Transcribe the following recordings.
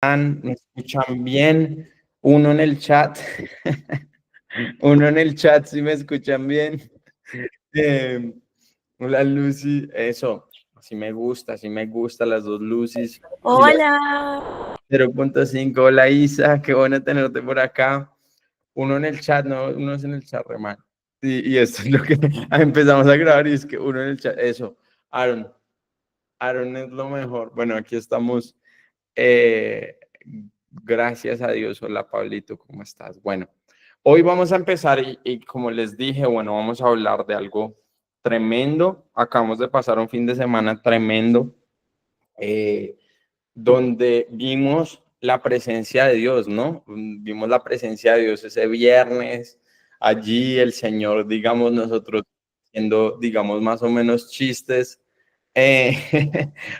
¿Me escuchan bien? Uno en el chat. Uno en el chat, si me escuchan bien. Eh, Hola Lucy, eso, sí me gusta las dos Lucys. Hola. 0.5, hola Isa, qué bueno tenerte por acá. Uno en el chat, no, uno es en el chat, remán. Y esto es lo que empezamos a grabar y es que uno en el chat, eso, Aaron, Aaron es lo mejor. Bueno, aquí estamos. Eh, Gracias a Dios. Hola Pablito, ¿cómo estás? Bueno, hoy vamos a empezar y como les dije, bueno, vamos a hablar de algo tremendo. Acabamos de pasar un fin de semana tremendo eh, donde vimos la presencia de Dios, ¿no? Vimos la presencia de Dios ese viernes. Allí el Señor, digamos, nosotros haciendo, digamos, más o menos chistes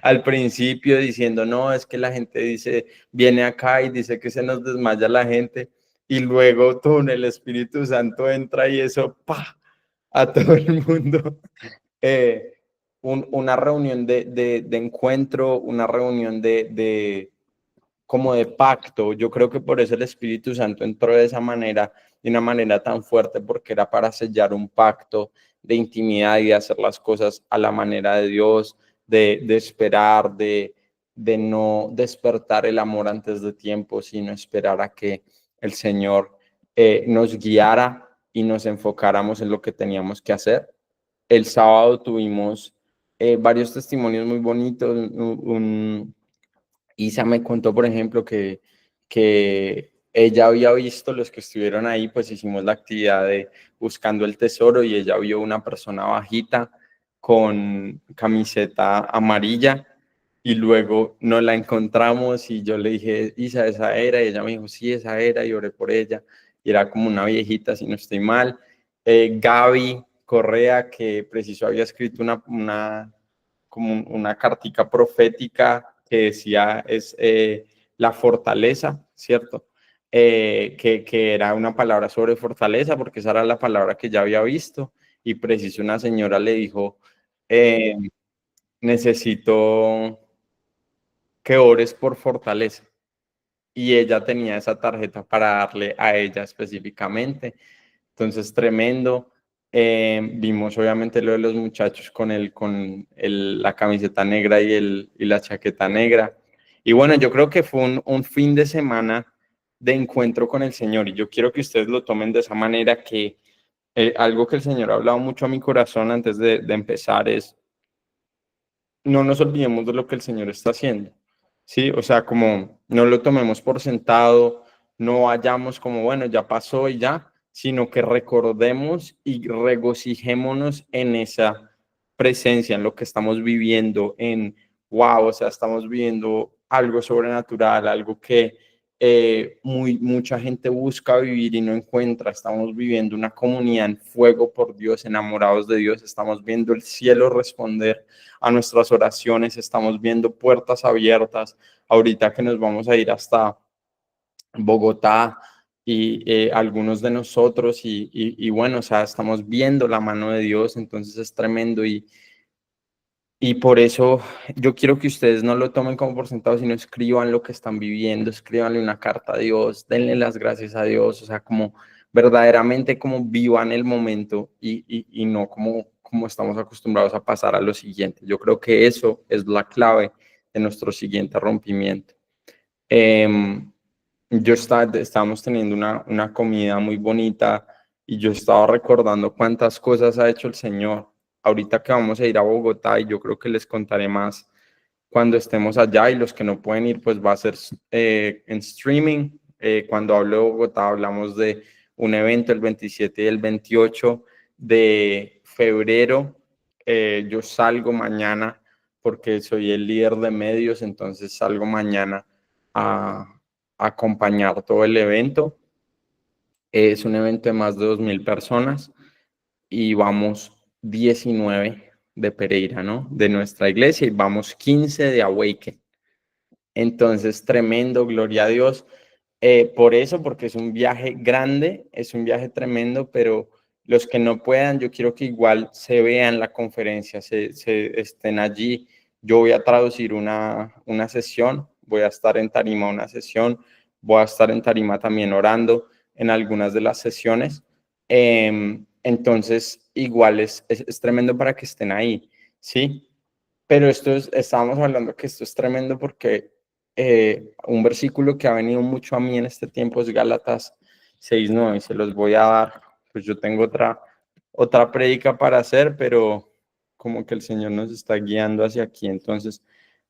al principio diciendo, no, es que la gente dice, viene acá y dice que se nos desmaya la gente, y luego tú, el Espíritu Santo entra y eso, ¡pa!, a todo el mundo. Eh, una reunión de encuentro, una reunión como de pacto. Yo creo que por eso el Espíritu Santo entró de esa manera, de una manera tan fuerte, porque era para sellar un pacto de intimidad y de hacer las cosas a la manera de Dios, de esperar, de no despertar el amor antes de tiempo, sino esperar a que el Señor nos guiara y nos enfocáramos en lo que teníamos que hacer. El sábado tuvimos varios testimonios muy bonitos. Isa me contó, por ejemplo, que ella había visto, los que estuvieron ahí, pues hicimos la actividad de buscando el tesoro y ella vio una persona bajita con camiseta amarilla y luego nos la encontramos y yo le dije, Isa, esa era, y ella me dijo, sí, esa era, y oré por ella, y era como una viejita, si no estoy mal. Gaby Correa, que preciso había escrito como una cartica profética que decía es la fortaleza, ¿cierto? Que era una palabra sobre fortaleza, porque esa era la palabra que ya había visto, y preciso una señora le dijo, eh, necesito que ores por fortaleza, y ella tenía esa tarjeta para darle a ella específicamente. Entonces, tremendo. Vimos obviamente lo de los muchachos la camiseta negra y la chaqueta negra. Y bueno, yo creo que fue un fin de semana de encuentro con el Señor, y yo quiero que ustedes lo tomen de esa manera, que algo que el Señor ha hablado mucho a mi corazón antes de empezar es, no nos olvidemos de lo que el Señor está haciendo, ¿sí? O sea, como no lo tomemos por sentado, no vayamos como, bueno, ya pasó y ya, sino que recordemos y regocijémonos en esa presencia, en lo que estamos viviendo, wow, o sea, estamos viviendo algo sobrenatural, algo que mucha gente busca vivir y no encuentra. Estamos viviendo una comunidad en fuego por Dios, enamorados de Dios. Estamos viendo el cielo responder a nuestras oraciones, estamos viendo puertas abiertas. Ahorita que nos vamos a ir hasta Bogotá y algunos de nosotros y bueno, o sea, estamos viendo la mano de Dios, entonces es tremendo, y por eso yo quiero que ustedes no lo tomen como por sentado, sino escriban lo que están viviendo, escríbanle una carta a Dios, denle las gracias a Dios, o sea, como verdaderamente como vivan el momento y no como estamos acostumbrados a pasar a lo siguiente. Yo creo que eso es la clave de nuestro siguiente rompimiento. Estábamos teniendo una comida muy bonita y yo estaba recordando cuántas cosas ha hecho el Señor. Ahorita que vamos a ir a Bogotá, y yo creo que les contaré más cuando estemos allá, y los que no pueden ir, pues va a ser en streaming. Cuando hablo de Bogotá, hablamos de un evento el 27 y el 28 de febrero. Yo salgo mañana porque soy el líder de medios, entonces salgo mañana a acompañar todo el evento. Es un evento de más de 2.000 personas y vamos 19 de Pereira, ¿no? De nuestra iglesia, y vamos 15 de Awaken. Entonces, tremendo, gloria a Dios. Por eso, porque es un viaje grande, es un viaje tremendo, pero los que no puedan, yo quiero que igual se vean la conferencia, se estén allí. Yo voy a traducir una sesión, voy a estar en tarima una sesión, voy a estar en tarima también orando en algunas de las sesiones. Entonces, igual es tremendo para que estén ahí, ¿sí? Pero estábamos hablando que esto es tremendo porque un versículo que ha venido mucho a mí en este tiempo es Gálatas 6:9, y se los voy a dar. Pues yo tengo otra prédica para hacer, pero como que el Señor nos está guiando hacia aquí. Entonces,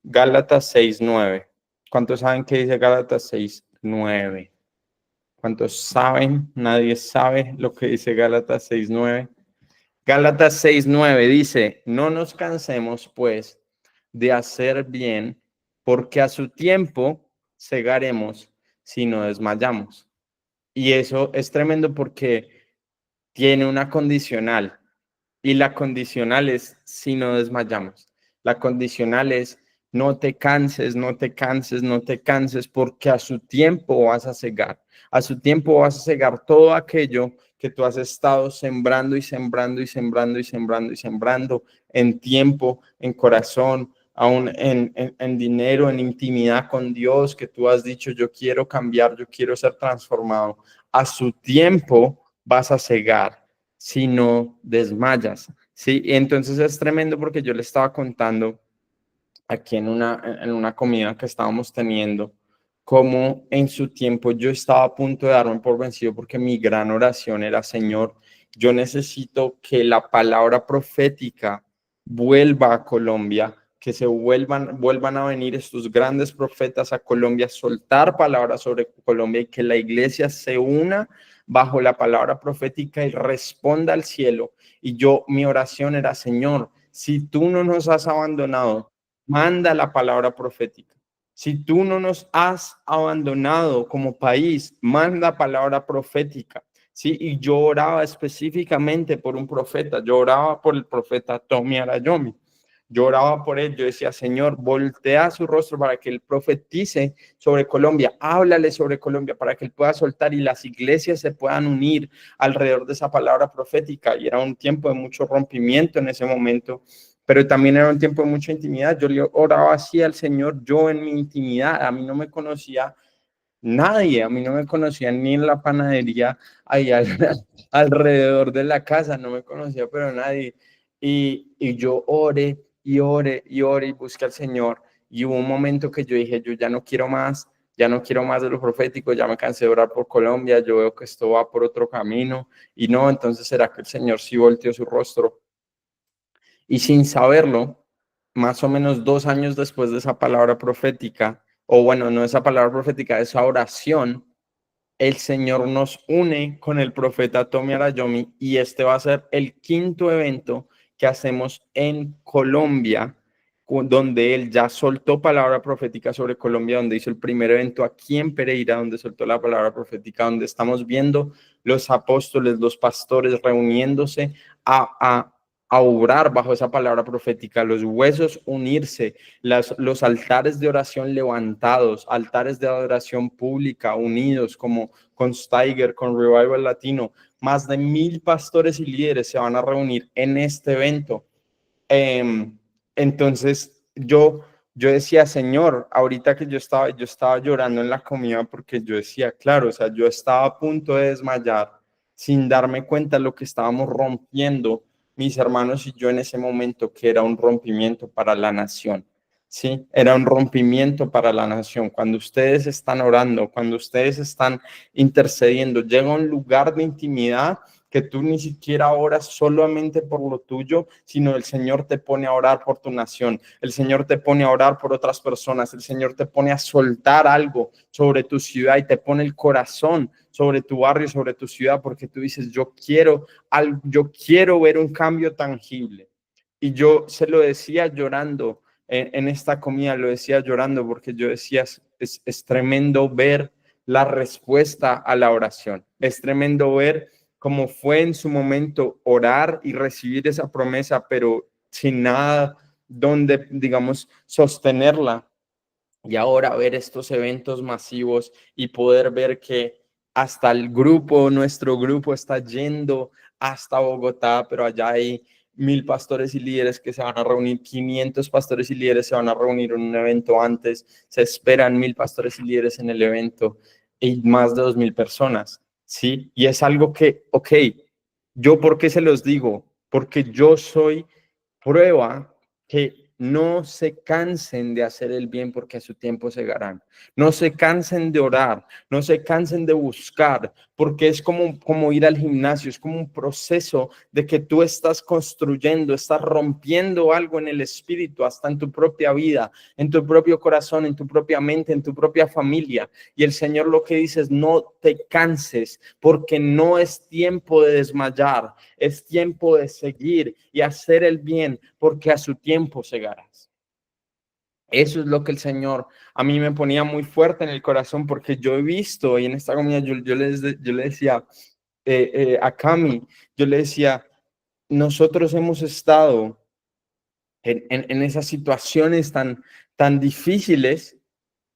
Gálatas 6:9. ¿Cuántos saben qué dice Gálatas 6:9? ¿Cuántos saben? Nadie sabe lo que dice Gálatas 6:9. Gálatas 6:9 dice: no nos cansemos, pues, de hacer bien, porque a su tiempo segaremos si no desmayamos. Y eso es tremendo porque tiene una condicional. Y la condicional es si no desmayamos. La condicional es no te canses, no te canses, no te canses, porque a su tiempo vas a cegar. A su tiempo vas a cegar todo aquello que tú has estado sembrando y sembrando y sembrando y sembrando y sembrando en tiempo, en corazón, aún en dinero, en intimidad con Dios, que tú has dicho, yo quiero cambiar, yo quiero ser transformado. A su tiempo vas a cegar si no desmayas, ¿sí? Y entonces es tremendo porque yo le estaba contando aquí en una comida que estábamos teniendo, como en su tiempo yo estaba a punto de darme por vencido porque mi gran oración era: Señor, yo necesito que la palabra profética vuelva a Colombia, que se vuelvan a venir estos grandes profetas a Colombia, soltar palabras sobre Colombia y que la iglesia se una bajo la palabra profética y responda al cielo. Y mi oración era: Señor, si tú no nos has abandonado, manda la palabra profética. Si tú no nos has abandonado como país, manda palabra profética. Sí, y yo oraba específicamente por un profeta, yo oraba por el profeta Tomi Arayomi. Yo oraba por él, yo decía: Señor, voltea su rostro para que él profetice sobre Colombia, háblale sobre Colombia para que él pueda soltar y las iglesias se puedan unir alrededor de esa palabra profética. Y era un tiempo de mucho rompimiento en ese momento, pero también era un tiempo de mucha intimidad. Yo le oraba así al Señor, yo en mi intimidad. A mí no me conocía nadie, a mí no me conocía ni en la panadería ahí alrededor de la casa, no me conocía, pero nadie. Y yo oré y oré y oré y busqué al Señor. Y hubo un momento que yo dije: yo ya no quiero más, ya no quiero más de lo profético, ya me cansé de orar por Colombia, yo veo que esto va por otro camino. Y no, entonces será que el Señor sí volteó su rostro. Y sin saberlo, más o menos 2 años después de esa palabra profética, o bueno, no esa palabra profética, esa oración, el Señor nos une con el profeta Tomi Arayomi y este va a ser el quinto evento que hacemos en Colombia, donde él ya soltó palabra profética sobre Colombia, donde hizo el primer evento aquí en Pereira, donde soltó la palabra profética, donde estamos viendo los apóstoles, los pastores reuniéndose a obrar bajo esa palabra profética, los huesos unirse, los altares de oración levantados, altares de adoración pública unidos, como con Steiger, con Revival Latino. Más de 1,000 pastores y líderes se van a reunir en este evento. Entonces yo decía: Señor, ahorita que yo estaba llorando en la comida porque yo decía, claro, o sea, yo estaba a punto de desmayar sin darme cuenta de lo que estábamos rompiendo mis hermanos y yo en ese momento, que era un rompimiento para la nación. Sí, era un rompimiento para la nación. Cuando ustedes están orando, cuando ustedes están intercediendo, llega a un lugar de intimidad que tú ni siquiera oras solamente por lo tuyo, sino el Señor te pone a orar por tu nación, el Señor te pone a orar por otras personas, el Señor te pone a soltar algo sobre tu ciudad y te pone el corazón sobre tu barrio, sobre tu ciudad, porque tú dices: yo quiero ver un cambio tangible. Y yo se lo decía llorando en esta comida, lo decía llorando porque yo decía: es tremendo ver la respuesta a la oración, es tremendo ver como fue en su momento orar y recibir esa promesa, pero sin nada donde, digamos, sostenerla. Y ahora ver estos eventos masivos y poder ver que hasta nuestro grupo está yendo hasta Bogotá, pero allá hay 1000 pastores y líderes que se van a reunir, 500 pastores y líderes se van a reunir en un evento antes, se esperan 1000 pastores y líderes en el evento y más de 2000 personas, ¿sí? Y es algo que, ok, ¿yo por qué se los digo? Porque yo soy prueba que no se cansen de hacer el bien porque a su tiempo segarán. No se cansen de orar, no se cansen de buscar, porque es como ir al gimnasio, es como un proceso de que tú estás construyendo, estás rompiendo algo en el espíritu, hasta en tu propia vida, en tu propio corazón, en tu propia mente, en tu propia familia. Y el Señor lo que dice es: no te canses, porque no es tiempo de desmayar, es tiempo de seguir y hacer el bien, porque a su tiempo segarás. Eso es lo que el Señor a mí me ponía muy fuerte en el corazón, porque yo he visto, y en esta comida yo le decía a Cami, yo le decía, nosotros hemos estado en esas situaciones tan difíciles,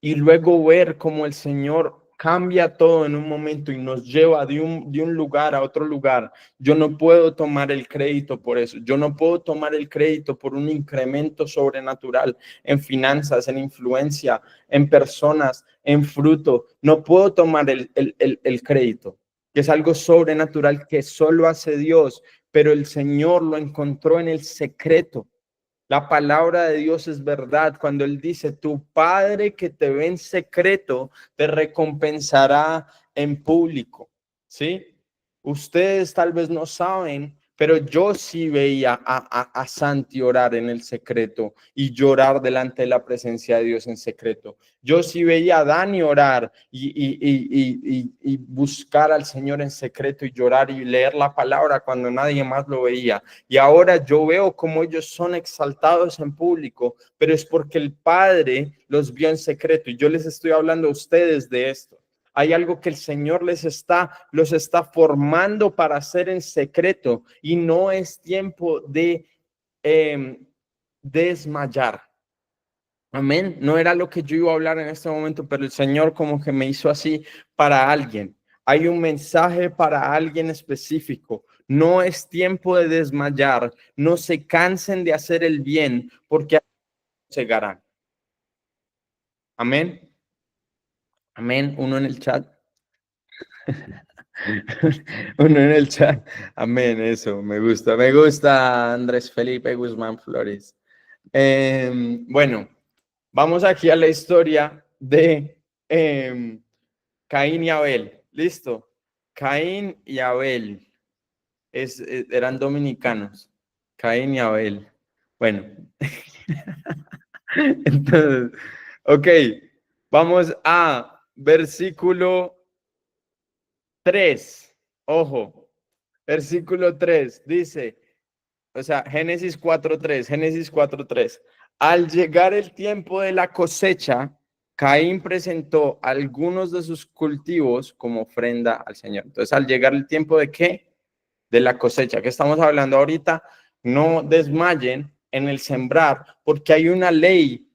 y luego ver cómo el Señor cambia todo en un momento y nos lleva de un lugar a otro lugar. Yo no puedo tomar el crédito por eso. Yo no puedo tomar el crédito por un incremento sobrenatural en finanzas, en influencia, en personas, en fruto. No puedo tomar el crédito, que es algo sobrenatural que solo hace Dios, pero el Señor lo encontró en el secreto. La palabra de Dios es verdad cuando Él dice: tu Padre que te ve en secreto te recompensará en público. ¿Sí? Ustedes tal vez no saben, pero yo sí veía a Santi orar en el secreto y llorar delante de la presencia de Dios en secreto. Yo sí veía a Dani orar y buscar al Señor en secreto y llorar y leer la palabra cuando nadie más lo veía. Y ahora yo veo cómo ellos son exaltados en público, pero es porque el Padre los vio en secreto. Y yo les estoy hablando a ustedes de esto. Hay algo que el Señor los está formando para hacer en secreto, y no es tiempo de desmayar. Amén. No era lo que yo iba a hablar en este momento, pero el Señor como que me hizo así para alguien. Hay un mensaje para alguien específico. No es tiempo de desmayar. No se cansen de hacer el bien, porque llegarán. Amén. Amén. Uno en el chat. Uno en el chat. Amén. Eso me gusta. Me gusta Andrés Felipe Guzmán Flores. Bueno, vamos aquí a la historia de Caín y Abel. Listo. Caín y Abel eran dominicanos. Caín y Abel. Bueno. Entonces, ok. Vamos a versículo 3. Ojo. Versículo 3 dice, o sea, Génesis 4:3, Génesis 4:3. Al llegar el tiempo de la cosecha, Caín presentó algunos de sus cultivos como ofrenda al Señor. Entonces, al llegar el tiempo de ¿qué? De la cosecha. ¿Qué estamos hablando ahorita? No desmayen en el sembrar, porque hay una ley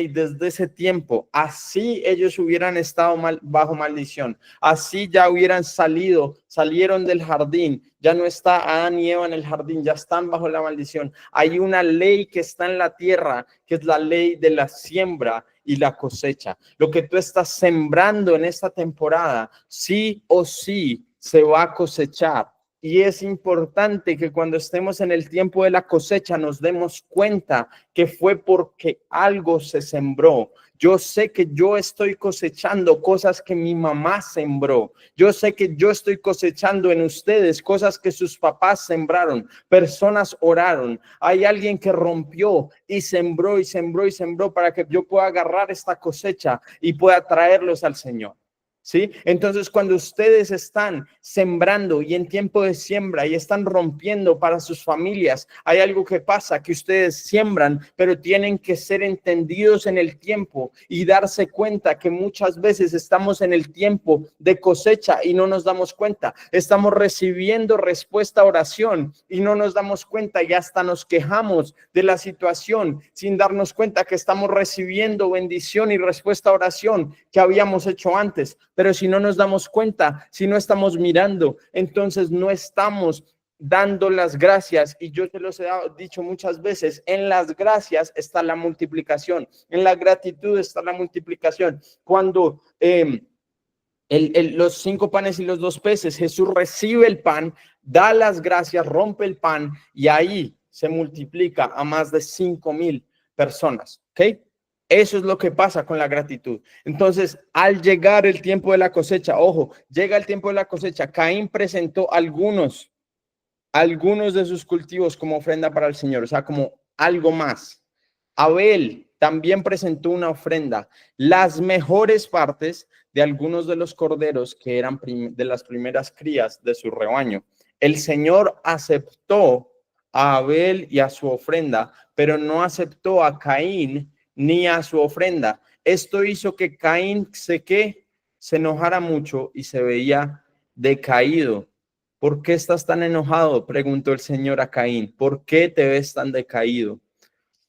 desde ese tiempo. Así ellos hubieran estado bajo maldición, así ya hubieran salieron del jardín, ya no está Adán y Eva en el jardín, ya están bajo la maldición. Hay una ley que está en la tierra, que es la ley de la siembra y la cosecha. Lo que tú estás sembrando en esta temporada, sí o sí se va a cosechar. Y es importante que cuando estemos en el tiempo de la cosecha nos demos cuenta que fue porque algo se sembró. Yo sé que yo estoy cosechando cosas que mi mamá sembró. Yo sé que yo estoy cosechando en ustedes cosas que sus papás sembraron. Personas oraron. Hay alguien que rompió y sembró y sembró y sembró para que yo pueda agarrar esta cosecha y pueda traerlos al Señor. ¿Sí? Entonces, cuando ustedes están sembrando y en tiempo de siembra y están rompiendo para sus familias, hay algo que pasa, que ustedes siembran, pero tienen que ser entendidos en el tiempo y darse cuenta que muchas veces estamos en el tiempo de cosecha y no nos damos cuenta. Estamos recibiendo respuesta a oración y no nos damos cuenta, y hasta nos quejamos de la situación sin darnos cuenta que estamos recibiendo bendición y respuesta a oración que habíamos hecho antes. Pero si no nos damos cuenta, si no estamos mirando, entonces no estamos dando las gracias, y yo te los he dicho muchas veces, en las gracias está la multiplicación, en la gratitud está la multiplicación. Cuando los 5 panes y los 2 peces, Jesús recibe el pan, da las gracias, rompe el pan, y ahí se multiplica a más de 5,000 personas, ¿ok? Eso es lo que pasa con la gratitud. Entonces, al llegar el tiempo de la cosecha, ojo, llega el tiempo de la cosecha, Caín presentó algunos de sus cultivos como ofrenda para el Señor, o sea, como algo más. Abel también presentó una ofrenda, las mejores partes de algunos de los corderos que eran de las primeras crías de su rebaño. El Señor aceptó a Abel y a su ofrenda, pero no aceptó a Caín ni a su ofrenda. Esto hizo que Caín se enojara mucho y se veía decaído. ¿Por qué estás tan enojado?, preguntó el Señor a Caín. ¿Por qué te ves tan decaído?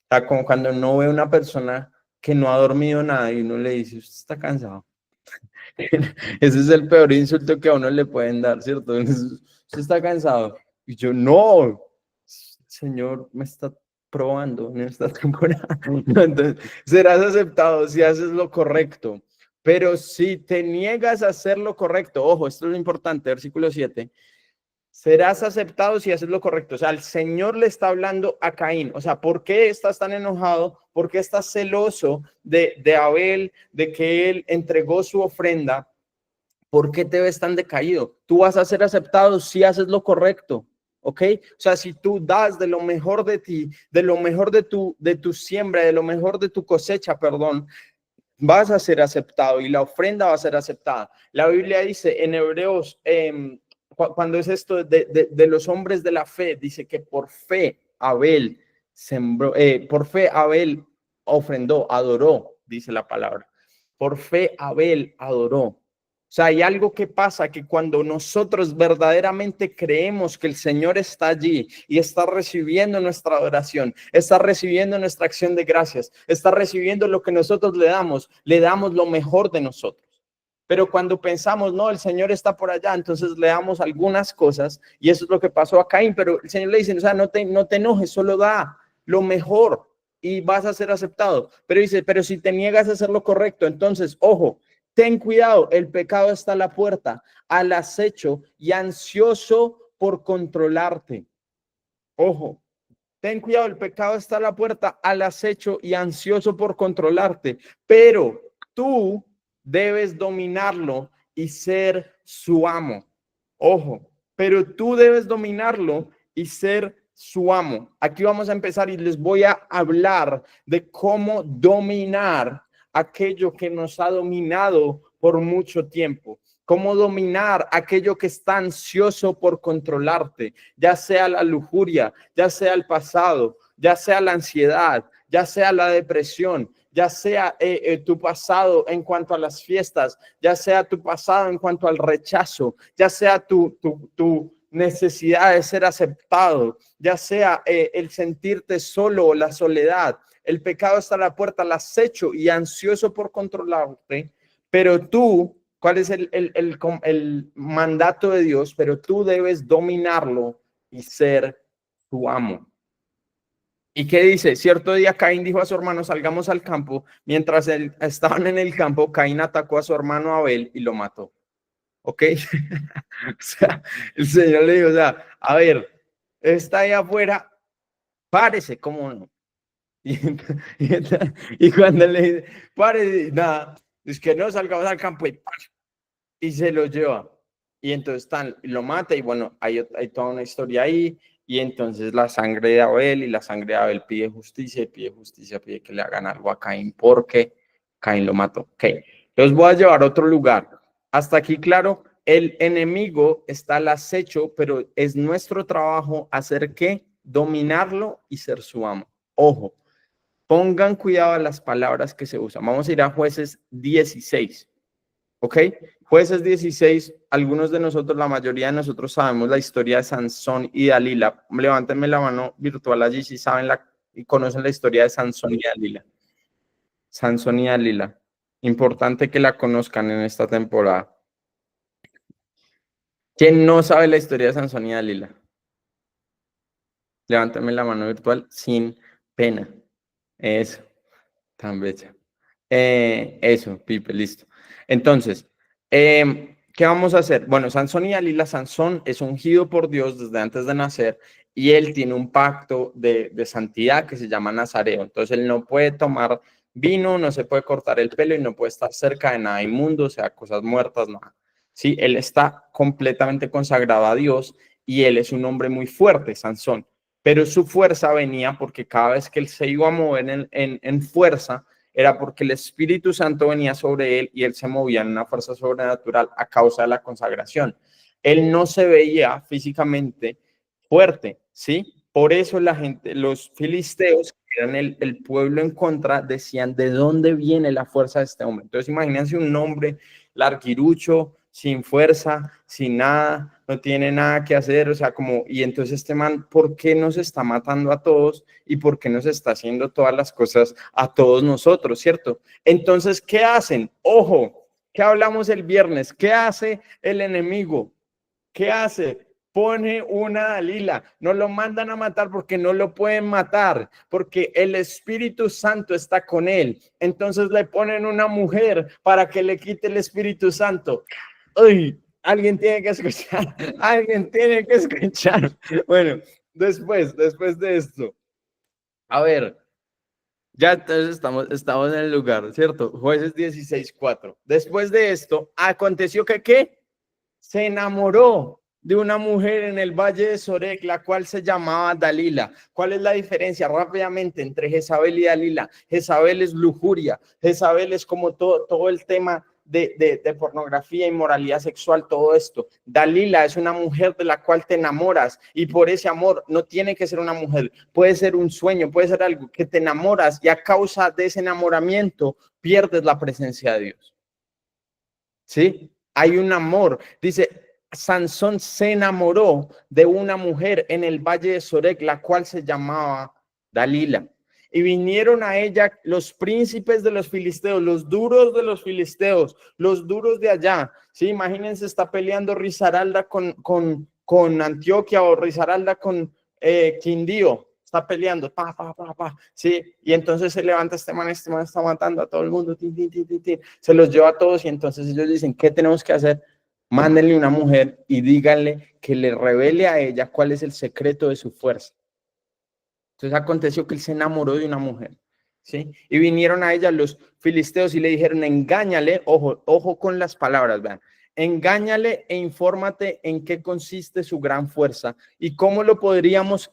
Está como cuando no ve una persona que no ha dormido nada y uno le dice, usted está cansado. Ese es el peor insulto que a uno le pueden dar, ¿cierto? Usted está cansado. Y yo, no, Señor, me está probando en esta temporada. Entonces, serás aceptado si haces lo correcto. Pero si te niegas a hacer lo correcto, ojo, esto es lo importante, versículo 7, serás aceptado si haces lo correcto. O sea, el Señor le está hablando a Caín. O sea, ¿por qué estás tan enojado? ¿Por qué estás celoso de Abel, de que él entregó su ofrenda? ¿Por qué te ves tan decaído? Tú vas a ser aceptado si haces lo correcto. ¿Ok? O sea, si tú das de lo mejor de ti, de lo mejor de tu siembra, de lo mejor de tu cosecha, perdón, vas a ser aceptado y la ofrenda va a ser aceptada. La Biblia dice en Hebreos, cuando es esto de los hombres de la fe, dice que por fe Abel sembró, por fe Abel ofrendó, adoró, dice la palabra. Por fe Abel adoró. O sea, hay algo que pasa que cuando nosotros verdaderamente creemos que el Señor está allí y está recibiendo nuestra adoración, está recibiendo nuestra acción de gracias, está recibiendo lo que nosotros le damos lo mejor de nosotros. Pero cuando pensamos, no, el Señor está por allá, entonces le damos algunas cosas, y eso es lo que pasó a Caín. Pero el Señor le dice, o sea, no te enojes, solo da lo mejor y vas a ser aceptado. Pero dice, pero si te niegas a hacer lo correcto, entonces, ojo, ten cuidado, el pecado está a la puerta, al acecho y ansioso por controlarte. Ojo, ten cuidado, el pecado está a la puerta, al acecho y ansioso por controlarte, pero tú debes dominarlo y ser su amo. Ojo, pero tú debes dominarlo y ser su amo. Aquí vamos a empezar y les voy a hablar de cómo dominar aquello que nos ha dominado por mucho tiempo. Cómo dominar aquello que está ansioso por controlarte, ya sea la lujuria, ya sea el pasado, ya sea la ansiedad, ya sea la depresión, ya sea tu pasado en cuanto a las fiestas, ya sea tu pasado en cuanto al rechazo, ya sea tu necesidad de ser aceptado, ya sea el sentirte solo o la soledad. El pecado está a la puerta, al acecho y ansioso por controlarte, pero tú, ¿cuál es el mandato de Dios? Pero tú debes dominarlo y ser tu amo. ¿Y qué dice? Cierto día Caín dijo a su hermano, salgamos al campo. Mientras estaban en el campo, Caín atacó a su hermano Abel y lo mató. ¿Ok? O sea, el Señor le dijo, o sea, a ver, está ahí afuera, párese, ¿cómo no? Y, y cuando le dice, párese, nada, es que no salgamos al campo y se lo lleva. Y entonces lo mata y bueno, hay toda una historia ahí. Y entonces la sangre de Abel y la sangre de Abel pide justicia, pide que le hagan algo a Caín porque Caín lo mató. Ok, los voy a llevar a otro lugar. Hasta aquí, claro, el enemigo está al acecho, pero es nuestro trabajo hacer que dominarlo y ser su amo. Ojo, pongan cuidado a las palabras que se usan. Vamos a ir a Jueces 16. ¿Ok? Jueces 16, algunos de nosotros, la mayoría de nosotros sabemos la historia de Sansón y Dalila. Levántenme la mano virtual allí si saben y conocen la historia de Sansón y Dalila. Sansón y Dalila. Importante que la conozcan en esta temporada. ¿Quién no sabe la historia de Sansón y Dalila? Levántame la mano virtual sin pena. Eso, tan bella. Eso, Pipe, listo. Entonces, ¿qué vamos a hacer? Bueno, Sansón y Dalila, Sansón es ungido por Dios desde antes de nacer y él tiene un pacto de santidad que se llama Nazareo. Entonces, él no puede tomar vino, no se puede cortar el pelo y no puede estar cerca de nada inmundo, o sea, cosas muertas, nada. Sí, él está completamente consagrado a Dios y él es un hombre muy fuerte, Sansón. Pero su fuerza venía porque cada vez que él se iba a mover en fuerza, era porque el Espíritu Santo venía sobre él y él se movía en una fuerza sobrenatural a causa de la consagración. Él no se veía físicamente fuerte, ¿sí? Por eso la gente, los filisteos, que eran el pueblo en contra, decían, ¿de dónde viene la fuerza de este hombre? Entonces imagínense un hombre larguirucho, sin fuerza, sin nada, no tiene nada que hacer, o sea, como, y entonces este man, ¿por qué nos está matando a todos y por qué nos está haciendo todas las cosas a todos nosotros, cierto? Entonces, ¿qué hacen? Ojo, ¿qué hablamos el viernes? ¿Qué hace el enemigo? ¿Qué hace? Pone una Dalila, no lo mandan a matar porque no lo pueden matar, porque el Espíritu Santo está con él. Entonces le ponen una mujer para que le quite el Espíritu Santo. Uy, alguien tiene que escuchar, alguien tiene que escuchar. Bueno, después de esto, a ver, ya entonces estamos en el lugar, ¿cierto? Jueces 16:4. Después de esto, aconteció que, ¿qué? Se enamoró de una mujer en el valle de Sorek, la cual se llamaba Dalila. ¿Cuál es la diferencia rápidamente entre Jezabel y Dalila? Jezabel es lujuria, Jezabel es como todo el tema de pornografía, inmoralidad sexual, todo esto. Dalila es una mujer de la cual te enamoras y por ese amor no tiene que ser una mujer, puede ser un sueño, puede ser algo que te enamoras y a causa de ese enamoramiento pierdes la presencia de Dios. ¿Sí? Hay un amor. Dice, Sansón se enamoró de una mujer en el valle de Sorek, la cual se llamaba Dalila. Y vinieron a ella los príncipes de los filisteos, los duros de los filisteos, los duros de allá. Sí, imagínense, está peleando Risaralda con Antioquia o Risaralda con Quindío. Está peleando, sí, y entonces se levanta este man está matando a todo el mundo, se los lleva a todos y entonces ellos dicen, ¿qué tenemos que hacer? Mándenle una mujer y díganle que le revele a ella cuál es el secreto de su fuerza. Entonces aconteció que él se enamoró de una mujer, ¿sí? Y vinieron a ella los filisteos y le dijeron, engáñale, ojo con las palabras, vean, engáñale e infórmate en qué consiste su gran fuerza y cómo lo podríamos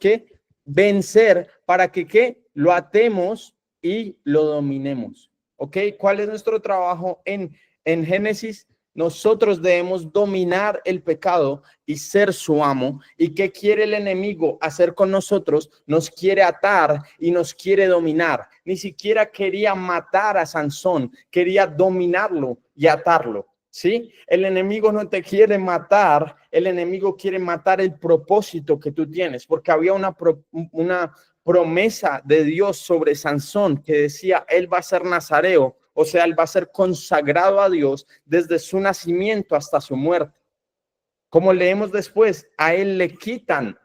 vencer para que lo atemos y lo dominemos. ¿Ok? ¿Cuál es nuestro trabajo en Génesis? Nosotros debemos dominar el pecado y ser su amo. ¿Y qué quiere el enemigo hacer con nosotros? Nos quiere atar y nos quiere dominar. Ni siquiera quería matar a Sansón, quería dominarlo y atarlo. ¿Sí? El enemigo no te quiere matar, el enemigo quiere matar el propósito que tú tienes, porque había una promesa de Dios sobre Sansón que decía, él va a ser nazareo, o sea, él va a ser consagrado a Dios desde su nacimiento hasta su muerte. Como leemos después, a él le quitan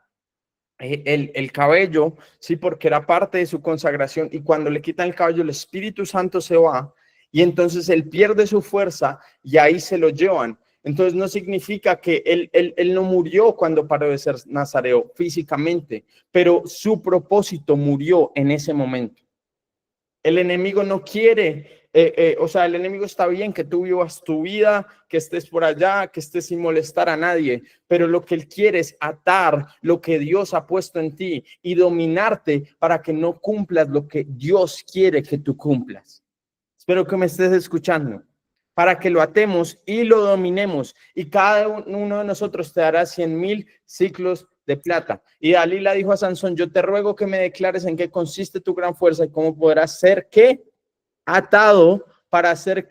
el cabello, sí, porque era parte de su consagración, y cuando le quitan el cabello, el Espíritu Santo se va, y entonces él pierde su fuerza, y ahí se lo llevan. Entonces no significa que él no murió cuando paró de ser nazareo físicamente, pero su propósito murió en ese momento. El enemigo no quiere, o sea, el enemigo está bien que tú vivas tu vida, que estés por allá, que estés sin molestar a nadie, pero lo que él quiere es atar lo que Dios ha puesto en ti y dominarte para que no cumplas lo que Dios quiere que tú cumplas. Espero que me estés escuchando. Para que lo atemos y lo dominemos, y cada uno de nosotros te dará 100,000 ciclos de plata. Y Dalila dijo a Sansón, yo te ruego que me declares en qué consiste tu gran fuerza y cómo podrás ser atado para ser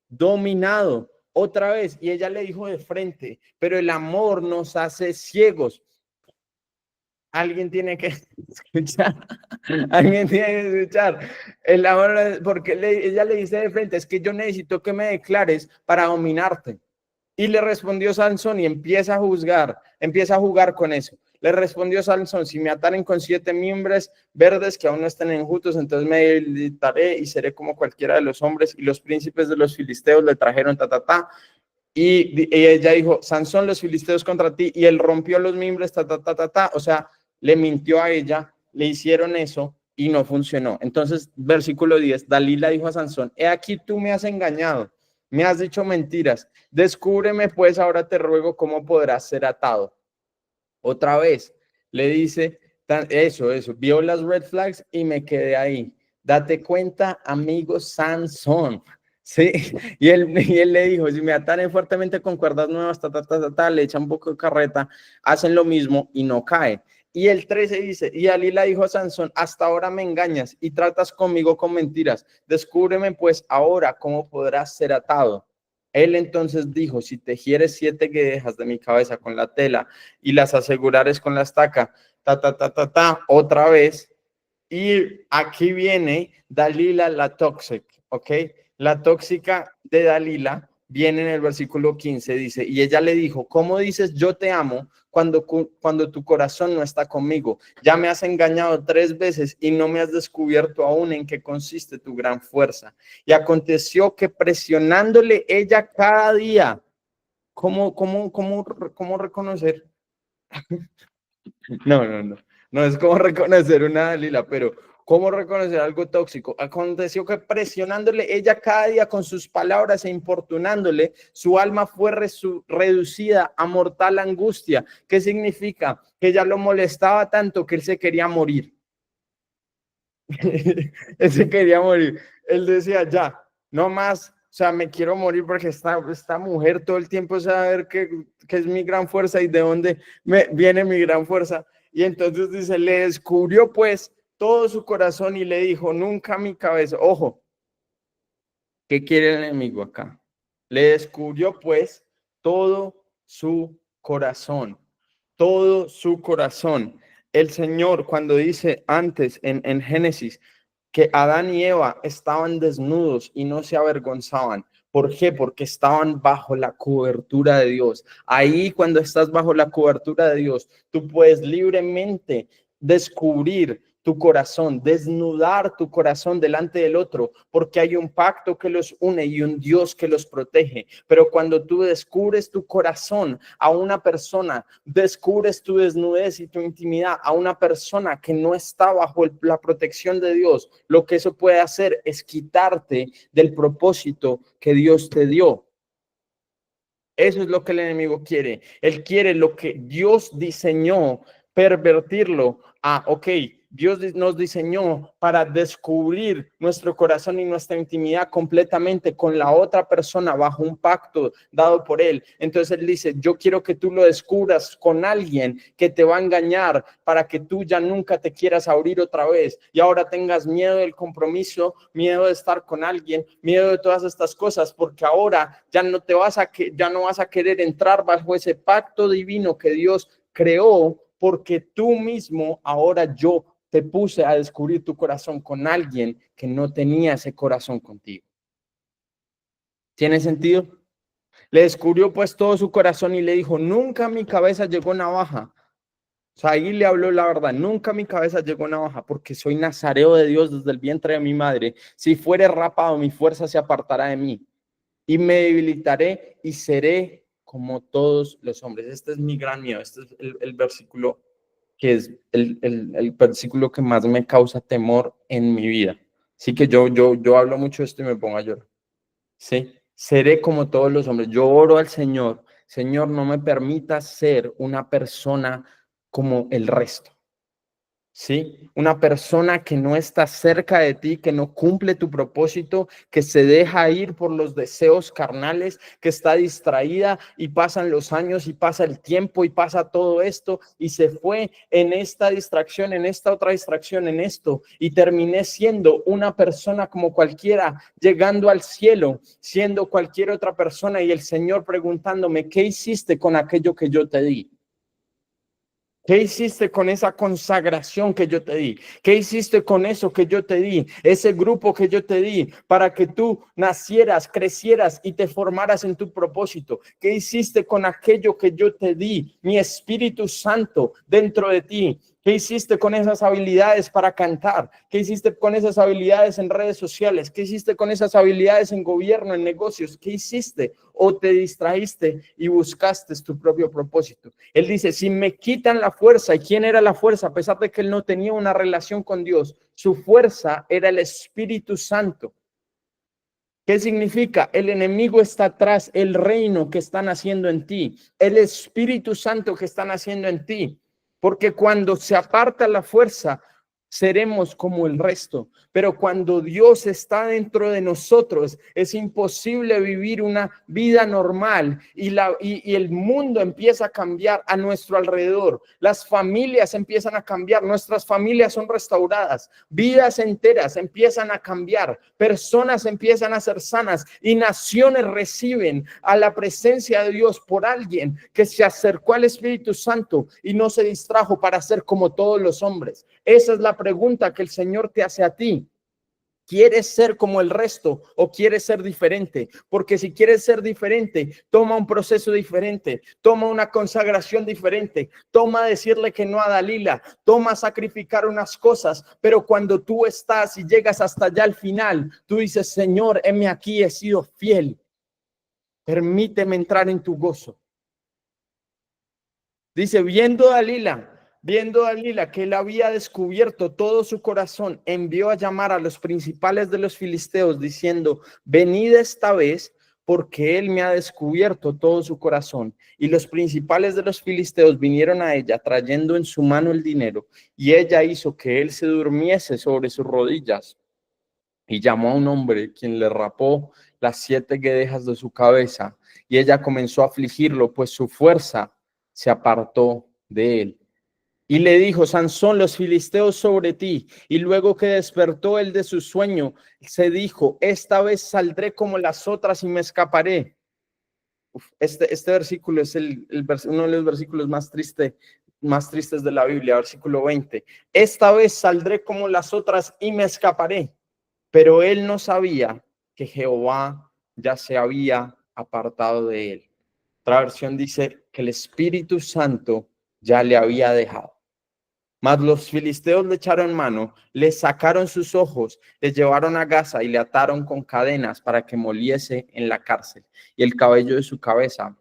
dominado. Otra vez, y ella le dijo de frente, pero el amor nos hace ciegos. Alguien tiene que escuchar, alguien tiene que escuchar. El amor, porque ella le dice de frente, es que yo necesito que me declares para dominarte. Y le respondió Sansón y empieza a jugar con eso. Le respondió Sansón, si me ataren con 7 mimbres verdes que aún no estén enjutos, entonces me debilitaré y seré como cualquiera de los hombres. Y los príncipes de los filisteos le trajeron y ella dijo, Sansón, los filisteos contra ti, y él rompió los mimbres, o sea, le mintió a ella, le hicieron eso y no funcionó. Entonces, versículo 10, Dalila dijo a Sansón, he aquí tú me has engañado, me has dicho mentiras, descúbreme pues, ahora te ruego cómo podrás ser atado. Otra vez, le dice, eso, vio las red flags y me quedé ahí. Date cuenta, amigo Sansón. Sí, y él le dijo, si me ataren fuertemente con cuerdas nuevas, le echan un poco de carreta, hacen lo mismo y no cae. Y el 13 dice, y Dalila dijo a Sansón, hasta ahora me engañas y tratas conmigo con mentiras. Descúbreme pues ahora cómo podrás ser atado. Él entonces dijo, si tejieres 7 guedejas de mi cabeza con la tela y las asegurares con la estaca, otra vez. Y aquí viene Dalila la tóxica, ¿ok? La tóxica de Dalila viene en el versículo 15, dice, y ella le dijo, ¿cómo dices yo te amo cuando tu corazón no está conmigo? Ya me has engañado 3 veces y no me has descubierto aún en qué consiste tu gran fuerza. Y aconteció que presionándole ella cada día, ¿cómo reconocer? No es como reconocer una Dalila, pero ¿cómo reconocer algo tóxico? Aconteció que presionándole ella cada día con sus palabras e importunándole, su alma fue reducida a mortal angustia. ¿Qué significa? Que ella lo molestaba tanto que él se quería morir. Él se quería morir. Él decía, ya, no más, o sea, me quiero morir porque esta mujer todo el tiempo sabe qué es mi gran fuerza y de dónde viene mi gran fuerza. Y entonces dice, le descubrió pues todo su corazón y le dijo, nunca mi cabeza, ojo, ¿qué quiere el enemigo acá? Le descubrió pues todo su corazón, todo su corazón. El Señor cuando dice antes en Génesis que Adán y Eva estaban desnudos y no se avergonzaban. ¿Por qué? Porque estaban bajo la cobertura de Dios. Ahí cuando estás bajo la cobertura de Dios, tú puedes libremente descubrir tu corazón, desnudar tu corazón delante del otro, porque hay un pacto que los une y un Dios que los protege. Pero cuando tú descubres tu corazón a una persona, descubres tu desnudez y tu intimidad a una persona que no está bajo la protección de Dios, lo que eso puede hacer es quitarte del propósito que Dios te dio. Eso es lo que el enemigo quiere. Él quiere lo que Dios diseñó, pervertirlo. Ok, Dios nos diseñó para descubrir nuestro corazón y nuestra intimidad completamente con la otra persona bajo un pacto dado por Él. Entonces Él dice, yo quiero que tú lo descubras con alguien que te va a engañar para que tú ya nunca te quieras abrir otra vez y ahora tengas miedo del compromiso, miedo de estar con alguien, miedo de todas estas cosas, porque ahora ya no vas a querer entrar bajo ese pacto divino que Dios creó, porque tú mismo ahora yo te puse a descubrir tu corazón con alguien que no tenía ese corazón contigo. ¿Tiene sentido? Le descubrió pues todo su corazón y le dijo, nunca mi cabeza llegó navaja. O sea, ahí le habló la verdad, nunca mi cabeza llegó navaja, porque soy nazareo de Dios desde el vientre de mi madre. Si fuere rapado, mi fuerza se apartará de mí y me debilitaré y seré como todos los hombres. Este es mi gran miedo, este es el versículo que es el versículo que más me causa temor en mi vida. Así que yo hablo mucho de esto y me pongo a llorar. ¿Sí? Seré como todos los hombres. Yo oro al Señor, Señor, no me permitas ser una persona como el resto. ¿Sí? Una persona que no está cerca de ti, que no cumple tu propósito, que se deja ir por los deseos carnales, que está distraída y pasan los años y pasa el tiempo y pasa todo esto y se fue en esta distracción, en esta otra distracción, en esto y terminé siendo una persona como cualquiera, llegando al cielo, siendo cualquier otra persona y el Señor preguntándome, ¿qué hiciste con aquello que yo te di? ¿Qué hiciste con esa consagración que yo te di? ¿Qué hiciste con eso que yo te di? Ese grupo que yo te di para que tú nacieras, crecieras y te formaras en tu propósito. ¿Qué hiciste con aquello que yo te di? Mi Espíritu Santo dentro de ti. ¿Qué hiciste con esas habilidades para cantar? ¿Qué hiciste con esas habilidades en redes sociales? ¿Qué hiciste con esas habilidades en gobierno, en negocios? ¿Qué hiciste? ¿O te distraíste y buscaste tu propio propósito? Él dice, si me quitan la fuerza, ¿y quién era la fuerza? A pesar de que él no tenía una relación con Dios, su fuerza era el Espíritu Santo. ¿Qué significa? El enemigo está atrás, el reino que están haciendo en ti, el Espíritu Santo que están haciendo en ti. Porque cuando se aparta la fuerza, seremos como el resto. Pero cuando Dios está dentro de nosotros, es imposible vivir una vida normal y el mundo empieza a cambiar a nuestro alrededor. Las familias empiezan a cambiar, nuestras familias son restauradas, vidas enteras empiezan a cambiar, personas empiezan a ser sanas y naciones reciben a la presencia de Dios por alguien que se acercó al Espíritu Santo y no se distrajo para ser como todos los hombres. Esa es la pregunta que el Señor te hace a ti. ¿Quieres ser como el resto o quieres ser diferente? Porque si quieres ser diferente, toma un proceso diferente, toma una consagración diferente, toma decirle que no a Dalila, toma sacrificar unas cosas, pero cuando tú estás y llegas hasta allá al final, tú dices, Señor, heme aquí, he sido fiel, permíteme entrar en tu gozo. Dice, viendo a Dalila que él había descubierto todo su corazón, envió a llamar a los principales de los filisteos diciendo, venid esta vez porque él me ha descubierto todo su corazón. Y los principales de los filisteos vinieron a ella trayendo en su mano el dinero y ella hizo que él se durmiese sobre sus rodillas y llamó a un hombre quien le rapó las 7 guedejas de su cabeza y ella comenzó a afligirlo, pues su fuerza se apartó de él. Y le dijo, Sansón, los filisteos sobre ti. Y luego que despertó él de su sueño, se dijo, esta vez saldré como las otras y me escaparé. Este versículo es uno de los versículos más tristes de la Biblia, versículo 20. Esta vez saldré como las otras y me escaparé. Pero él no sabía que Jehová ya se había apartado de él. Otra versión dice que el Espíritu Santo ya le había dejado. Mas los filisteos le echaron mano, le sacaron sus ojos, le llevaron a Gaza y le ataron con cadenas para que moliese en la cárcel. Y el cabello de su cabeza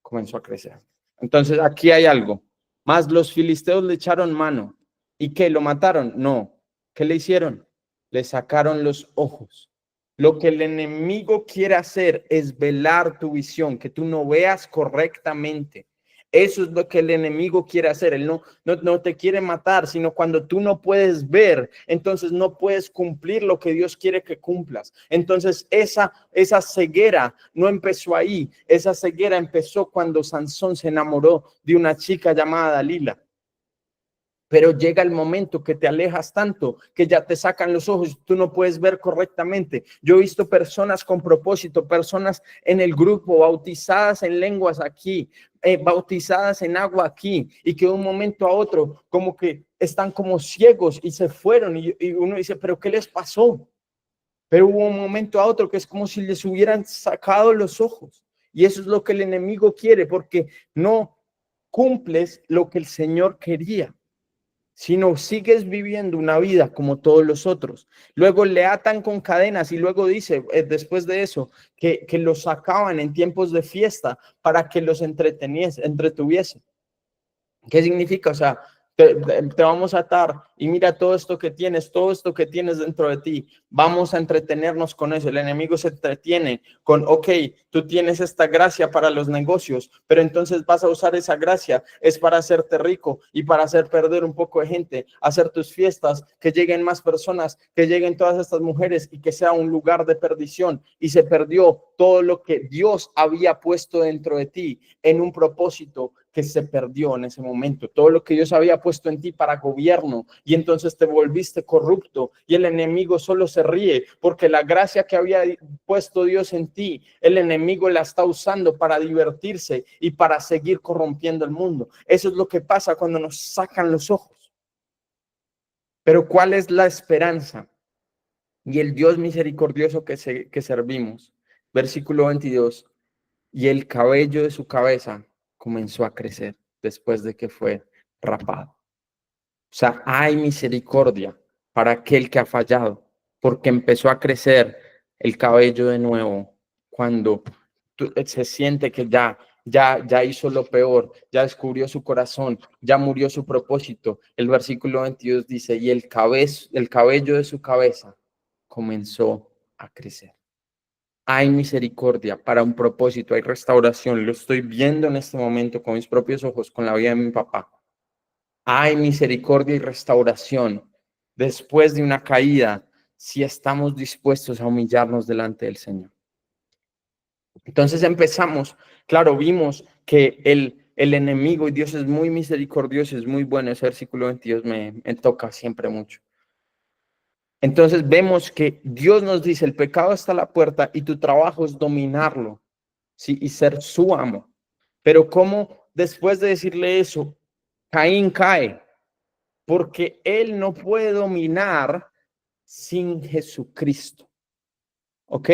comenzó a crecer. Entonces aquí hay algo. Mas los filisteos le echaron mano. ¿Y qué? ¿Lo mataron? No. ¿Qué le hicieron? Le sacaron los ojos. Lo que el enemigo quiere hacer es velar tu visión, que tú no veas correctamente. Eso es lo que el enemigo quiere hacer. Él no te quiere matar, sino cuando tú no puedes ver, entonces no puedes cumplir lo que Dios quiere que cumplas. Entonces esa ceguera no empezó ahí. Esa ceguera empezó cuando Sansón se enamoró de una chica llamada Dalila. Pero llega el momento que te alejas tanto que ya te sacan los ojos y tú no puedes ver correctamente. Yo he visto personas con propósito, personas en el grupo bautizadas en lenguas aquí, bautizadas en agua aquí, y que de un momento a otro como que están como ciegos y se fueron y uno dice, ¿pero qué les pasó? Pero hubo un momento a otro que es como si les hubieran sacado los ojos. Y eso es lo que el enemigo quiere, porque no cumples lo que el Señor quería, sino sigues viviendo una vida como todos los otros. Luego le atan con cadenas y luego dice, después de eso, que los sacaban en tiempos de fiesta para que los entretuviese. ¿Qué significa? O sea, te vamos a atar y mira todo esto que tienes dentro de ti. Vamos a entretenernos con eso. El enemigo se entretiene con, ok, tú tienes esta gracia para los negocios, pero entonces vas a usar esa gracia, es para hacerte rico y para hacer perder un poco de gente, hacer tus fiestas, que lleguen más personas, que lleguen todas estas mujeres y que sea un lugar de perdición. Y se perdió todo lo que Dios había puesto dentro de ti en un propósito que se perdió en ese momento, todo lo que Dios había puesto en ti para gobierno, y entonces te volviste corrupto y el enemigo solo se ríe porque la gracia que había puesto Dios en ti, el enemigo la está usando para divertirse y para seguir corrompiendo el mundo. Eso es lo que pasa cuando nos sacan los ojos. Pero ¿cuál es la esperanza? Y el Dios misericordioso que servimos. Versículo 22. Y el cabello de su cabeza comenzó a crecer después de que fue rapado. O sea, hay misericordia para aquel que ha fallado, porque empezó a crecer el cabello de nuevo cuando se siente que ya hizo lo peor, ya descubrió su corazón, ya murió su propósito. El versículo 22 dice, y el cabello de su cabeza comenzó a crecer. Hay misericordia para un propósito, hay restauración. Lo estoy viendo en este momento con mis propios ojos, con la vida de mi papá. Hay misericordia y restauración después de una caída, si estamos dispuestos a humillarnos delante del Señor. Entonces empezamos, claro, vimos que el enemigo, y Dios es muy misericordioso, es muy bueno. Ese versículo 22 me toca siempre mucho. Entonces vemos que Dios nos dice, el pecado está a la puerta y tu trabajo es dominarlo, ¿sí? Y ser su amo. Pero ¿cómo después de decirle eso, Caín cae? Porque él no puede dominar sin Jesucristo. ¿Ok?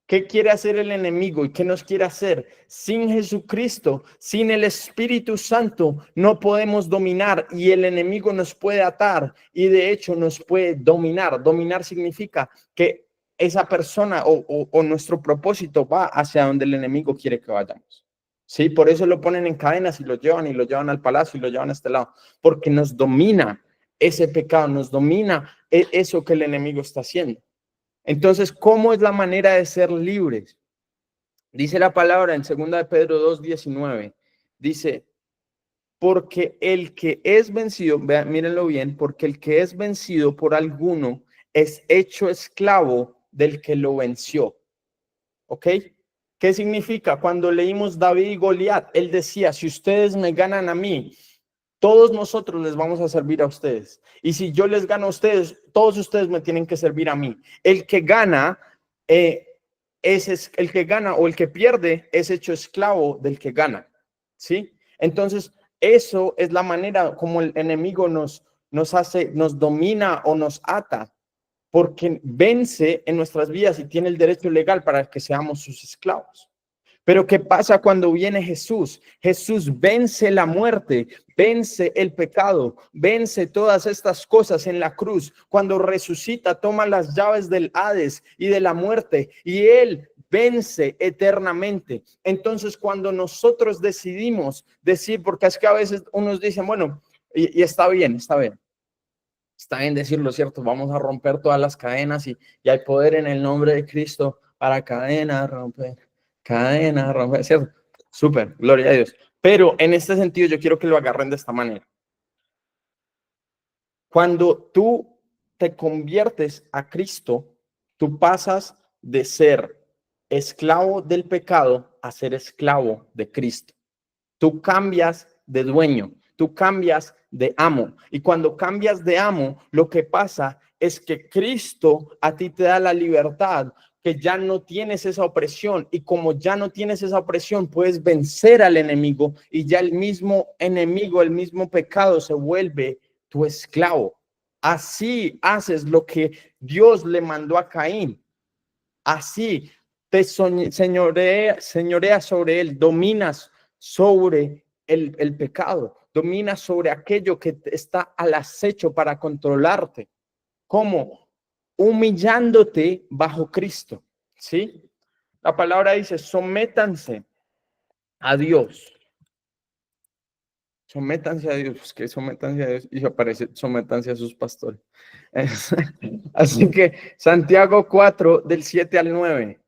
¿Qué quiere hacer el enemigo y qué nos quiere hacer? Sin Jesucristo, sin el Espíritu Santo, no podemos dominar y el enemigo nos puede atar y de hecho nos puede dominar. Dominar significa que esa persona o nuestro propósito va hacia donde el enemigo quiere que vayamos. Sí, por eso lo ponen en cadenas y lo llevan al palacio y lo llevan a este lado, porque nos domina ese pecado, nos domina eso que el enemigo está haciendo. Entonces, ¿cómo es la manera de ser libres? Dice la palabra en 2 de Pedro 2:19, dice, porque el que es vencido, mírenlo bien, porque el que es vencido por alguno es hecho esclavo del que lo venció. ¿Ok? ¿Qué significa? Cuando leímos David y Goliat, él decía, si ustedes me ganan a mí, todos nosotros les vamos a servir a ustedes. Y si yo les gano a ustedes, todos ustedes me tienen que servir a mí. El que gana, es el que gana o el que pierde es hecho esclavo del que gana. ¿Sí? Entonces, eso es la manera como el enemigo nos domina o nos ata, porque vence en nuestras vidas y tiene el derecho legal para que seamos sus esclavos. Pero ¿qué pasa cuando viene Jesús? Jesús vence la muerte, vence el pecado, vence todas estas cosas en la cruz. Cuando resucita, toma las llaves del Hades y de la muerte y Él vence eternamente. Entonces, cuando nosotros decidimos decir, porque es que a veces unos dicen, bueno, y está bien, está bien. Está bien decirlo, ¿cierto? Vamos a romper todas las cadenas y hay poder en el nombre de Cristo para cadena romper, ¿cierto? Súper, gloria a Dios. Pero en este sentido yo quiero que lo agarren de esta manera. Cuando tú te conviertes a Cristo, tú pasas de ser esclavo del pecado a ser esclavo de Cristo. Tú cambias de dueño, tú cambias de amo. Y cuando cambias de amo, lo que pasa es que Cristo a ti te da la libertad, que ya no tienes esa opresión. Y como ya no tienes esa opresión, puedes vencer al enemigo y ya el mismo enemigo, el mismo pecado se vuelve tu esclavo. Así haces lo que Dios le mandó a Caín. Así te señoreas sobre él, dominas sobre el pecado, dominas sobre aquello que está al acecho para controlarte. ¿Cómo? Humillándote bajo Cristo, ¿sí? La palabra dice, sométanse a Dios. Sométanse a Dios, pues que sométanse a Dios y aparece, sométanse a sus pastores. Así que Santiago 4, del 7 al 9.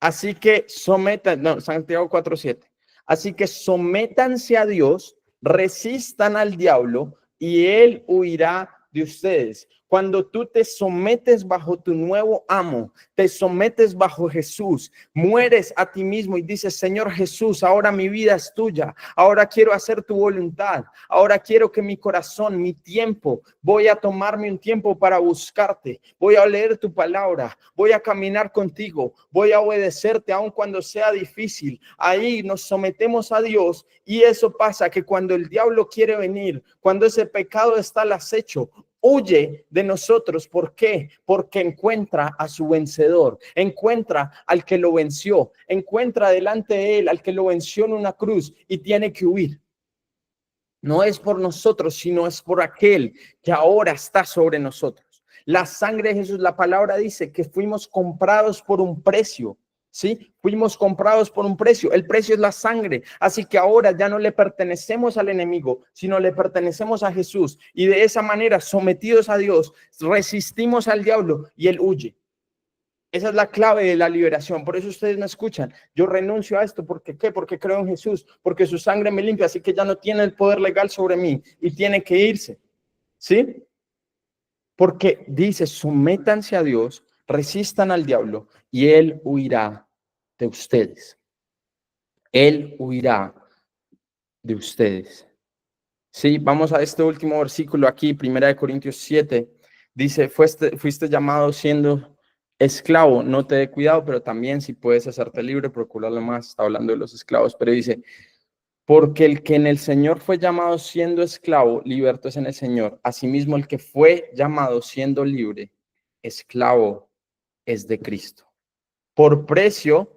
Así que Santiago 4:7. Así que sométanse a Dios, resistan al diablo y él huirá de ustedes. Cuando tú te sometes bajo tu nuevo amo, te sometes bajo Jesús, mueres a ti mismo y dices, Señor Jesús, ahora mi vida es tuya, ahora quiero hacer tu voluntad, ahora quiero que mi corazón, mi tiempo, voy a tomarme un tiempo para buscarte, voy a leer tu palabra, voy a caminar contigo, voy a obedecerte aun cuando sea difícil. Ahí nos sometemos a Dios y eso pasa que cuando el diablo quiere venir, cuando ese pecado está al acecho, huye de nosotros. ¿Por qué? Porque encuentra a su vencedor, encuentra al que lo venció, encuentra delante de él al que lo venció en una cruz y tiene que huir. No es por nosotros, sino es por aquel que ahora está sobre nosotros. La sangre de Jesús, la palabra dice que fuimos comprados por un precio. ¿Sí? Fuimos comprados por un precio. El precio es la sangre. Así que ahora ya no le pertenecemos al enemigo, sino le pertenecemos a Jesús. Y de esa manera, sometidos a Dios, resistimos al diablo y él huye. Esa es la clave de la liberación. Por eso ustedes me escuchan. Yo renuncio a esto. ¿Por qué? Porque creo en Jesús. Porque su sangre me limpia. Así que ya no tiene el poder legal sobre mí y tiene que irse. ¿Sí? Porque dice, sométanse a Dios, resistan al diablo y él huirá de ustedes. Él huirá de ustedes. Sí, vamos a este último versículo aquí, 1 Corintios 7. Dice, fuiste llamado siendo esclavo, no te dé cuidado, pero también si puedes hacerte libre, procurarlo más. Está hablando de los esclavos, pero dice, porque el que en el Señor fue llamado siendo esclavo, liberto es en el Señor. Asimismo, el que fue llamado siendo libre, esclavo es de Cristo. Por precio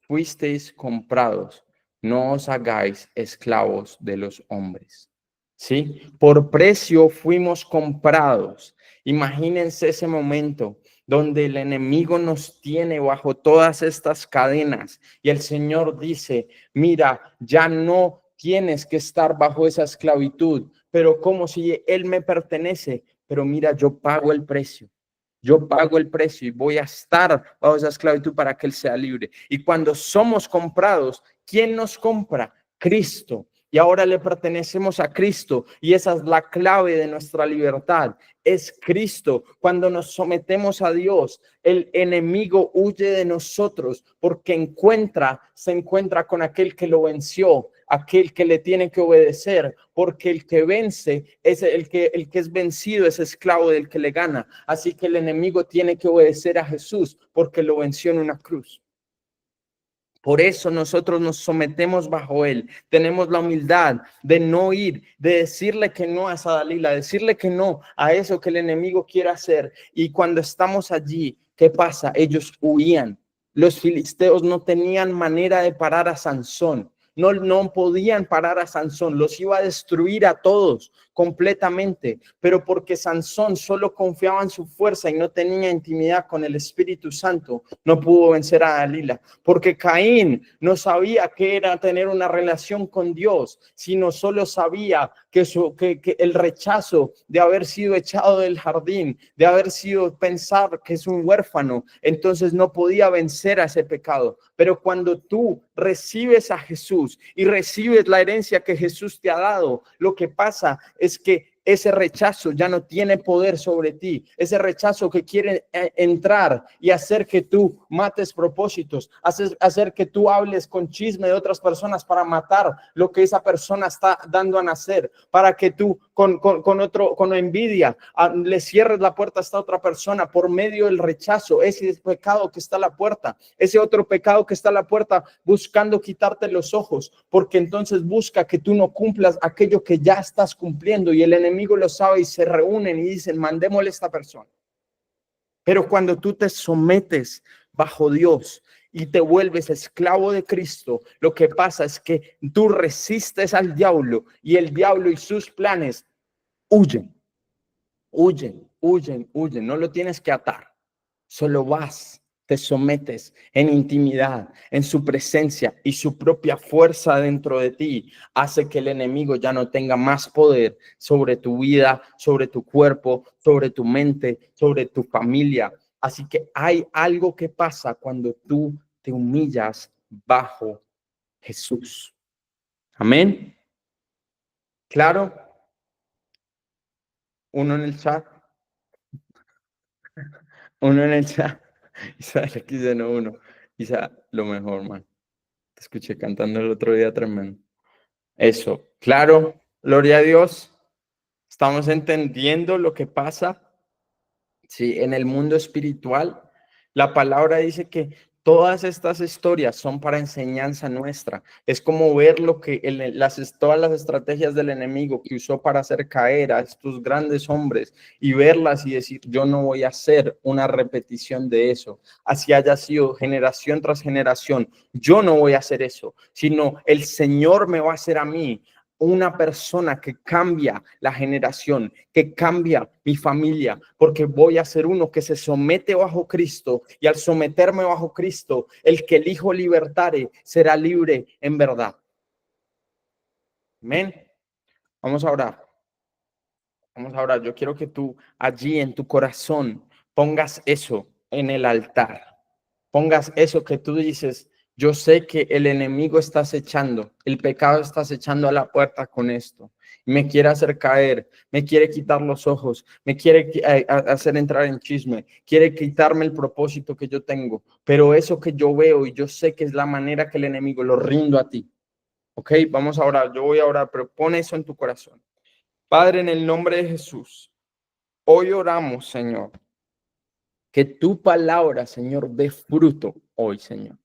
fuisteis comprados, no os hagáis esclavos de los hombres. ¿Sí? Por precio fuimos comprados. Imagínense ese momento donde el enemigo nos tiene bajo todas estas cadenas y el Señor dice, mira, ya no tienes que estar bajo esa esclavitud, pero como si Él me pertenece, pero mira, yo pago el precio. Yo pago el precio y voy a estar bajo esa esclavitud para que Él sea libre. Y cuando somos comprados, ¿quién nos compra? Cristo. Y ahora le pertenecemos a Cristo y esa es la clave de nuestra libertad. Es Cristo. Cuando nos sometemos a Dios, el enemigo huye de nosotros porque se encuentra con aquel que lo venció, aquel que le tiene que obedecer, porque el que vence es el que es vencido, es esclavo del que le gana. Así que el enemigo tiene que obedecer a Jesús porque lo venció en una cruz. Por eso nosotros nos sometemos bajo él. Tenemos la humildad de no ir, de decirle que no a esa Dalila, decirle que no a eso que el enemigo quiere hacer. Y cuando estamos allí, ¿qué pasa? Ellos huían. Los filisteos no tenían manera de parar a Sansón. No podían parar a Sansón. Los iba a destruir a todos completamente, pero porque Sansón solo confiaba en su fuerza y no tenía intimidad con el Espíritu Santo, no pudo vencer a Dalila. Porque Caín no sabía qué era tener una relación con Dios, sino solo sabía que el rechazo de haber sido echado del jardín, de haber sido pensar que es un huérfano, entonces no podía vencer a ese pecado. Pero cuando tú recibes a Jesús y recibes la herencia que Jesús te ha dado, lo que pasa es que ese rechazo ya no tiene poder sobre ti, ese rechazo que quiere entrar y hacer que tú mates propósitos, hacer que tú hables con chisme de otras personas para matar lo que esa persona está dando a nacer, para que tú con envidia le cierres la puerta a esta otra persona por medio del rechazo, ese pecado que está a la puerta, ese otro pecado que está a la puerta buscando quitarte los ojos, porque entonces busca que tú no cumplas aquello que ya estás cumpliendo y el enemigo lo sabe y se reúnen y dicen, mandémosle a esta persona. Pero cuando tú te sometes bajo Dios y te vuelves esclavo de Cristo, lo que pasa es que tú resistes al diablo y el diablo y sus planes huyen, huyen. No lo tienes que atar, solo vas, te sometes en intimidad, en su presencia y su propia fuerza dentro de ti hace que el enemigo ya no tenga más poder sobre tu vida, sobre tu cuerpo, sobre tu mente, sobre tu familia. Así que hay algo que pasa cuando tú te humillas bajo Jesús. Amén. ¿Claro? Uno en el chat. Uno en el chat. Isa XN1. Isa, lo mejor, man. Te escuché cantando el otro día tremendo. Eso, claro, gloria a Dios. Estamos entendiendo lo que pasa. Sí, en el mundo espiritual, la palabra dice que todas estas historias son para enseñanza nuestra. Es como ver lo que todas las estrategias del enemigo que usó para hacer caer a estos grandes hombres y verlas y decir, yo no voy a hacer una repetición de eso. Así haya sido generación tras generación, yo no voy a hacer eso, sino el Señor me va a hacer a mí una persona que cambia la generación, que cambia mi familia, porque voy a ser uno que se somete bajo Cristo, y al someterme bajo Cristo, el que el Hijo libertare será libre en verdad. Amén. Vamos a orar. Vamos a orar. Yo quiero que tú allí en tu corazón pongas eso en el altar. Pongas eso que tú dices, yo sé que el enemigo está acechando, el pecado está acechando a la puerta con esto. Me quiere hacer caer, me quiere quitar los ojos, me quiere hacer entrar en chisme, quiere quitarme el propósito que yo tengo. Pero eso que yo veo y yo sé que es la manera que el enemigo lo rindo a ti. Ok, vamos a orar. Yo voy a orar, pero pon eso en tu corazón. Padre, en el nombre de Jesús, hoy oramos, Señor, que tu palabra, Señor, dé fruto hoy, Señor.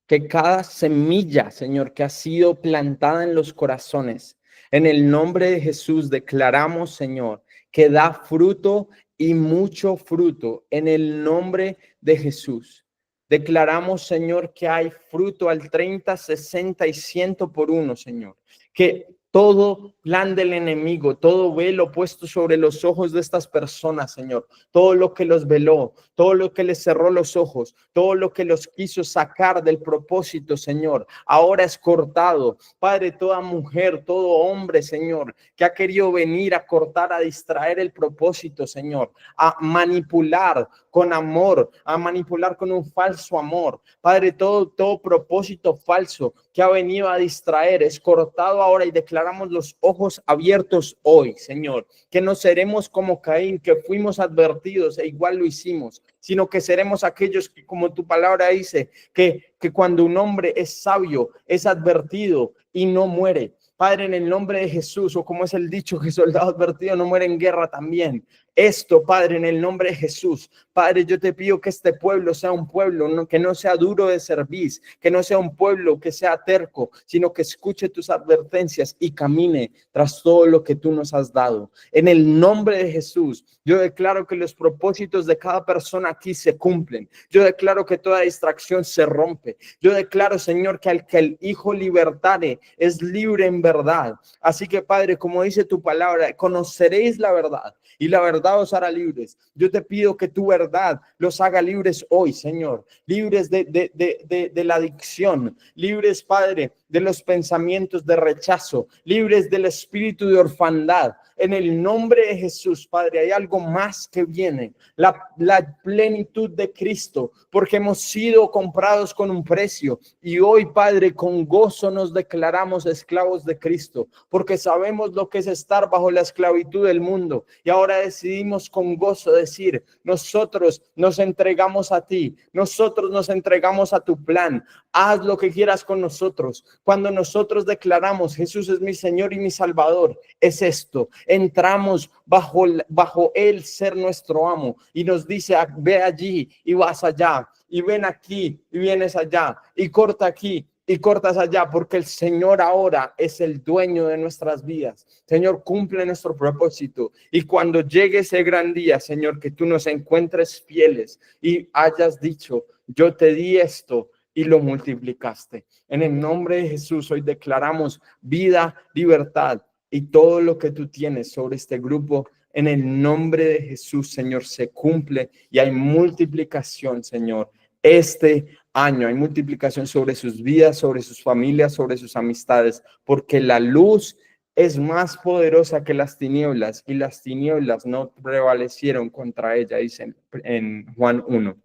Que cada semilla, Señor, que ha sido plantada en los corazones, en el nombre de Jesús declaramos, Señor, que da fruto y mucho fruto en el nombre de Jesús. Declaramos, Señor, que hay fruto al 30, 60 y 100 por uno, Señor. Que todo plan del enemigo, todo velo puesto sobre los ojos de estas personas, Señor, todo lo que los veló, todo lo que les cerró los ojos, todo lo que los quiso sacar del propósito, Señor, ahora es cortado. Padre, toda mujer, todo hombre, Señor, que ha querido venir a cortar, a distraer el propósito, Señor, a manipular con amor, a manipular con un falso amor. Padre, todo propósito falso que ha venido a distraer es cortado ahora y declaramos los ojos abiertos hoy, Señor, que no seremos como Caín, que fuimos advertidos e igual lo hicimos, sino que seremos aquellos que, como tu palabra dice, que cuando un hombre es sabio, es advertido y no muere. Padre, en el nombre de Jesús, o como es el dicho, que soldado advertido no muere en guerra también. Esto, Padre, en el nombre de Jesús, Padre, yo te pido que este pueblo sea un pueblo que no sea duro de servir, que no sea un pueblo que sea terco, sino que escuche tus advertencias y camine tras todo lo que tú nos has dado. En el nombre de Jesús, yo declaro que los propósitos de cada persona aquí se cumplen. Yo declaro que toda distracción se rompe. Yo declaro, Señor, que al que el Hijo libertare es libre en verdad. Así que, Padre, como dice tu palabra, conoceréis la verdad y la verdad os hará libres. Yo te pido que tu verdad los haga libres hoy, Señor, libres de la adicción, libres, Padre, de los pensamientos de rechazo, libres del espíritu de orfandad. En el nombre de Jesús, Padre, hay algo más que viene, la plenitud de Cristo, porque hemos sido comprados con un precio y hoy, Padre, con gozo nos declaramos esclavos de Cristo, porque sabemos lo que es estar bajo la esclavitud del mundo y ahora decidimos con gozo decir, nosotros nos entregamos a ti, nosotros nos entregamos a tu plan, haz lo que quieras con nosotros. Cuando nosotros declaramos, Jesús es mi Señor y mi Salvador, es esto, entramos bajo Él ser nuestro amo y nos dice, ve allí y vas allá, y ven aquí y vienes allá, y corta aquí y cortas allá, porque el Señor ahora es el dueño de nuestras vidas. Señor, cumple nuestro propósito y cuando llegue ese gran día, Señor, que tú nos encuentres fieles y hayas dicho, yo te di esto y lo multiplicaste. En el nombre de Jesús hoy declaramos vida, libertad y todo lo que tú tienes sobre este grupo. En el nombre de Jesús, Señor, se cumple y hay multiplicación, Señor. Este año hay multiplicación sobre sus vidas, sobre sus familias, sobre sus amistades, porque la luz es más poderosa que las tinieblas y las tinieblas no prevalecieron contra ella, dice en Juan 1.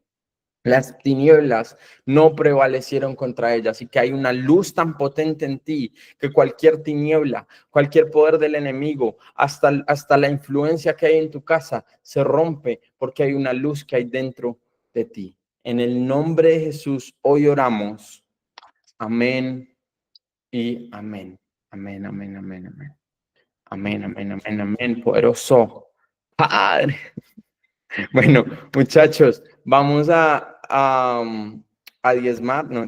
Las tinieblas no prevalecieron contra ellas y que hay una luz tan potente en ti que cualquier tiniebla, cualquier poder del enemigo, hasta la influencia que hay en tu casa se rompe porque hay una luz que hay dentro de ti. En el nombre de Jesús hoy oramos. Amén y amén. Amén, amén, amén, amén. Amén, amén, amén, amén. Poderoso Padre. Bueno, muchachos, vamos a diezmar, no,